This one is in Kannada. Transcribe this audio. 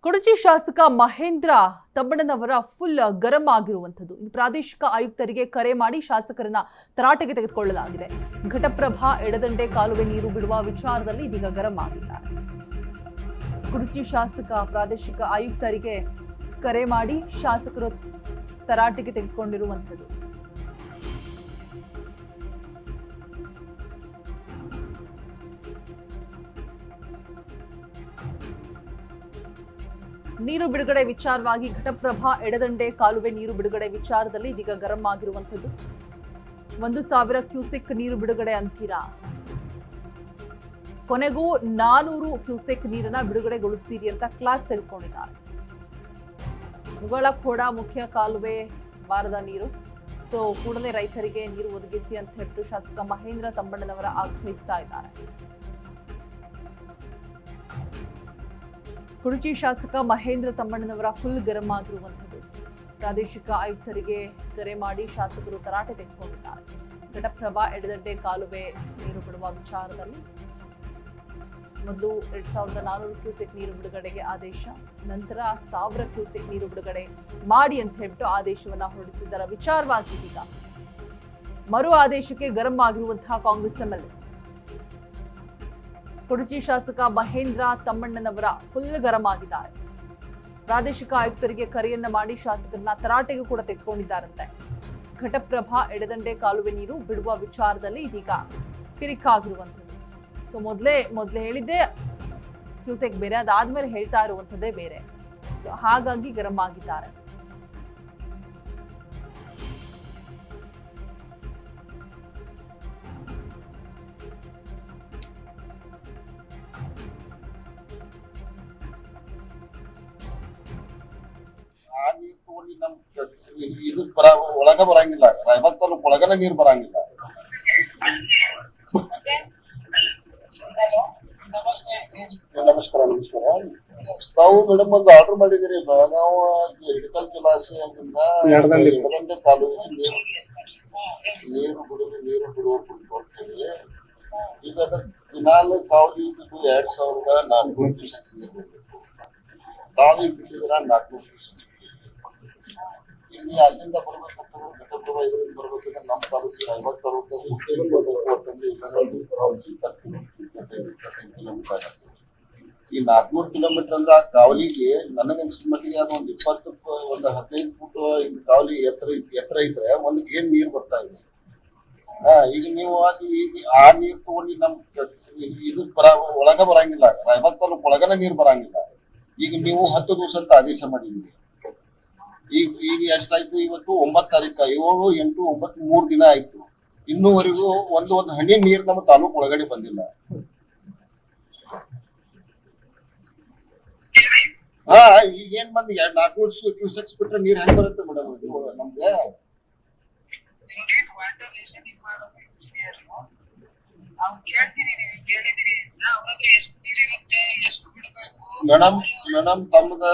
ಕುಡಚಿ ಶಾಸಕ ಮಹೇಂದ್ರ ತಮ್ಮಣ್ಣನವರ ಫುಲ್ ಗರಂ ಆಗಿರುವಂಥದ್ದು. ಪ್ರಾದೇಶಿಕ ಆಯುಕ್ತರಿಗೆ ಕರೆ ಮಾಡಿ ಶಾಸಕರನ್ನ ತರಾಟೆಗೆ ತೆಗೆದುಕೊಳ್ಳಲಾಗಿದೆ. ಘಟಪ್ರಭಾ ಎಡದಂಡೆ ಕಾಲುವೆ ನೀರು ಬಿಡುವ ವಿಚಾರದಲ್ಲಿ ಇದೀಗ ಗರಂ ಆಗಿದ್ದಾರೆ. ಕುಡಚಿ ಶಾಸಕ ಪ್ರಾದೇಶಿಕ ಆಯುಕ್ತರಿಗೆ ಕರೆ ಮಾಡಿ ಶಾಸಕರು ತರಾಟೆಗೆ ತೆಗೆದುಕೊಂಡಿರುವಂಥದ್ದು. ನೀರು ಬಿಡುಗಡೆ ವಿಚಾರವಾಗಿ ಘಟಪ್ರಭಾ ಎಡದಂಡೆ ಕಾಲುವೆ ನೀರು ಬಿಡುಗಡೆ ವಿಚಾರದಲ್ಲಿ ಇದೀಗ ಗರಂ ಆಗಿರುವಂಥದ್ದು. 1,000 ಕ್ಯೂಸೆಕ್ ನೀರು ಬಿಡುಗಡೆ ಅಂತೀರಾ? ಕೊನೆಗೂ 400 ಕ್ಯೂಸೆಕ್ ನೀರನ್ನ ಬಿಡುಗಡೆಗೊಳಿಸ್ತೀರಿ ಅಂತ ಕ್ಲಾಸ್ ತೆಗೆದುಕೊಂಡಿದ್ದಾರೆ. ಮುಗಳಖೋಡ ಮುಖ್ಯ ಕಾಲುವೆ ಬಾರದ ನೀರು, ಸೊ ಕೂಡಲೇ ರೈತರಿಗೆ ನೀರು ಒದಗಿಸಿ ಅಂತ ಹೇಳ್ಬಿಟ್ಟು ಶಾಸಕ ಮಹೇಂದ್ರ ತಮ್ಮಣ್ಣನವರ ಆಗ್ರಹಿಸ್ತಾ ಇದ್ದಾರೆ. ಕುಡಚಿ ಶಾಸಕ ಮಹೇಂದ್ರ ತಮ್ಮಣ್ಣನವರ ಫುಲ್ ಗರಂ ಆಗಿರುವಂಥದ್ದು. ಪ್ರಾದೇಶಿಕ ಆಯುಕ್ತರಿಗೆ ಕರೆ ಮಾಡಿ ಶಾಸಕರು ತರಾಟೆ ತೆಗೆದುಕೊಂಡಿದ್ದಾರೆ. ಘಟಪ್ರಭಾ ಎಡದಂಡೆ ಕಾಲುವೆ ನೀರು ಬಿಡುವ ವಿಚಾರದಲ್ಲಿ ಮೊದಲು 2,400 ಕ್ಯೂಸೆಕ್ ನೀರು ಬಿಡುಗಡೆಗೆ ಆದೇಶ, ನಂತರ 1,000 ಕ್ಯೂಸೆಕ್ ನೀರು ಬಿಡುಗಡೆ ಮಾಡಿ ಅಂತ ಹೇಳ್ಬಿಟ್ಟು ಆದೇಶವನ್ನ ಹೊರಡಿಸಿದ್ದರ ವಿಚಾರವಾಗಿ ಇದೀಗ ಮರು ಆದೇಶಕ್ಕೆ ಗರಂ ಆಗಿರುವಂತಹ ಕಾಂಗ್ರೆಸ್ ಎಂಎಲ್ಎ. ಕುಡಚಿ ಶಾಸಕ ಮಹೇಂದ್ರ ತಮ್ಮಣ್ಣನವರ ಫುಲ್ ಗರಂ ಆಗಿದ್ದಾರೆ. ಪ್ರಾದೇಶಿಕ ಆಯುಕ್ತರಿಗೆ ಕರೆಯನ್ನ ಮಾಡಿ ಶಾಸಕರನ್ನ ತರಾಟೆಗೂ ಕೂಡ ತೆಗೆದುಕೊಂಡಿದ್ದಾರಂತೆ. ಘಟಪ್ರಭಾ ಎಡದಂಡೆ ಕಾಲುವೆ ನೀರು ಬಿಡುವ ವಿಚಾರದಲ್ಲಿ ಇದೀಗ ಕಿರಿಕಾಗಿರುವಂಥದ್ದು. ಸೊ ಮೊದಲೇ ಹೇಳಿದ್ದೆ ಕ್ಯೂಸೆಕ್ ಬೇರೆ, ಅದಾದ್ಮೇಲೆ ಹೇಳ್ತಾ ಇರುವಂಥದ್ದೇ ಬೇರೆ. ಸೊ ಹಾಗಾಗಿ ಗರಂ ಆಗಿದ್ದಾರೆ. ಇದು ಒಳಗ ಬರಂಗಿಲ್ಲ, ರಾಯಬಾಗ್ ತಾಲೂಕ್ ಒಳಗನ ನೀರ್ ಬರಂಗಿಲ್ಲ. ನಮಸ್ಕಾರ. ತಾವು ಮೇಡಮ್ ಒಂದು ಆರ್ಡರ್ ಮಾಡಿದಿರಿ, ಬೆಳಗಾವ್ ಹಿಡಕಲ್ ಜಲಾಶಯದಿಂದ ಎಡದಂಡೆ ಕಾಲುವೆ ನೀರು ಬಿಡುವ ಕುರಿತು ಅಂತ ಹೇಳಿ ಈಗ ದಿನಾಲು ಕಾವಲಿ 2,400 ಕ್ಯೂಸೆಕ್ ಕಾವಲಿ ಬಿಟ್ಟಿದ್ರ 400 ಕ್ಯೂಸೆಕ್. ಇಲ್ಲಿ ಅಲ್ಲಿಂದ ಬರ್ಬೇಕಂತ ಘಟಪ್ರಭಾ ಇದರಿಂದ ಬರ್ಬೇಕಂದ್ರೆ ನಮ್ಮ ತಾಲೂಕಿಗೆ ರಾಯಬಾಗ್ ತಾಲೂಕು ಕಿಲೋಮೀಟರ್ ಆಗತ್ತೆ. ಈ 400 ಕಿಲೋಮೀಟರ್ ಅಂದ್ರೆ ಆ ಕಾವಲಿಗೆ ನನಗನ್ಸಿದ ಮಟ್ಟಿಗೆ ಅದು ಒಂದು 15 ಫುಟ್ ಕಾವಲಿ ಎತ್ತರ ಇದ್ರೆ ಒಂದು ಏನ್ ನೀರ್ ಬರ್ತಾ ಇದೆ. ಈಗ ನೀವು ಈಗ ಆ ನೀರ್ ತಗೊಂಡು ನಮ್ ಇದು ಒಳಗ ಬರಂಗಿಲ್ಲ, ರಾಯಬಾಗ್ ತಾಲೂಕ್ ಒಳಗನ ನೀರ್ ಬರಂಗಿಲ್ಲ. ಈಗ ನೀವು 10 ದಿವಸ ಅಂತ ಆದೇಶ ಮಾಡಿದ್ರಿ. ಈಗ ಎಷ್ಟಾಯ್ತು? ಇವತ್ತು 9 ತಾರೀಕು, 7, 8, 9 3 ದಿನ ಆಯ್ತು. ಇನ್ನೂವರೆಗೂ ಒಂದು ಹನಿ ನೀರ್ ನಮ್ಮ ತಾಲೂಕ್ ಒಳಗಡೆ ಬಂದಿಲ್ಲ. ಈಗ ಏನ್ ಬಂದ್ 400 ಕ್ಯೂಸೆಕ್ಸ್ ಬಿಟ್ರೆ ನೀರ್ ಹೆಂಗ್ ಬರುತ್ತೆ ಮೇಡಮ್ ನಮ್ಗೆ? ಮೇಡಮ್ ತಮ್ಮದ